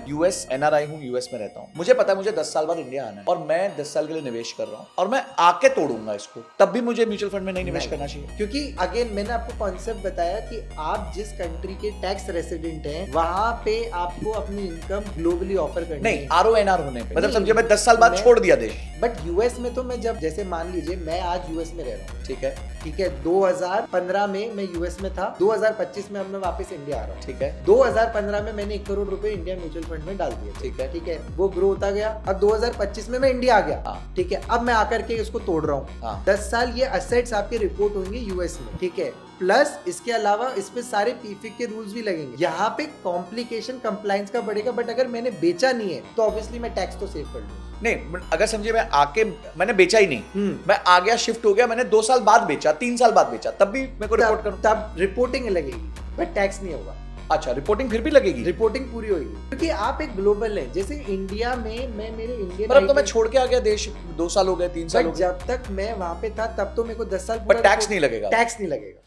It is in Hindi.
यूएस एनआरआई हूँ, यूएस में रहता हूँ। मुझे पता है मुझे 10 साल बाद इंडिया आना है और मैं 10 साल के लिए निवेश कर रहा हूँ और मैं आके तोड़ूंगा इसको, तब भी मुझे म्यूचुअल फंड में नहीं निवेश करना चाहिए। क्योंकि अगेन मैंने आपको कॉन्सेप्ट बताया कि आप जिस कंट्री के टैक्स रेसिडेंट हैं वहां पे आपको अपनी इनकम ग्लोबली ऑफर करनी नहीं, है। RONR होने पे, मतलब समझिए मैं 10 साल बाद मैं- छोड़ दिया देश। बट यूएस में तो मैं जब जैसे मान लीजिए मैं आज यूएस में रह रहा हूँ, ठीक है, ठीक है, 2015 में मैं यूएस में था, 2025 में अब मैं वापस इंडिया आ रहा हूँ। ठीक है, 2015 में मैंने 1 करोड़ रुपए इंडिया म्यूचुअल फंड में डाल दिए, ठीक है, वो ग्रो होता गया। अब 2025 में मैं इंडिया आ गया, हाँ। ठीक है, अब मैं आकर के इसको तोड़ रहा हूँ। हाँ। 10 साल ये असेट्स आपके रिपोर्ट होंगे यूएस में, ठीक है, प्लस इसके अलावा इस पे सारे पीफिक के रूल्स भी लगेंगे। यहाँ पे कॉम्प्लिकेशन कंप्लायंस का बढ़ेगा, बट अगर मैंने बेचा नहीं है तो ऑब्वियसली मैं टैक्स तो सेव कर लूँ। नहीं, अगर समझिए मैं आके मैंने बेचा ही नहीं, मैं आ गया, शिफ्ट हो गया, मैंने 2 साल बाद बेचा, 3 साल बाद बेचा, तब भी मेरे को रिपोर्ट करूँ? तब रिपोर्टिंग लगेगी, बट टैक्स नहीं होगा। अच्छा, रिपोर्टिंग फिर भी लगेगी? रिपोर्टिंग पूरी होगी क्योंकि आप एक ग्लोबल है। जैसे इंडिया में मैं मेरे इंडियन, पर अब तो मैं छोड़ के आ गया देश, 2 साल हो गए, 3 साल हो गए। जब तक मैं वहां पे था तब तो मेरे को 10 साल पर टैक्स नहीं लगेगा? टैक्स नहीं लगेगा।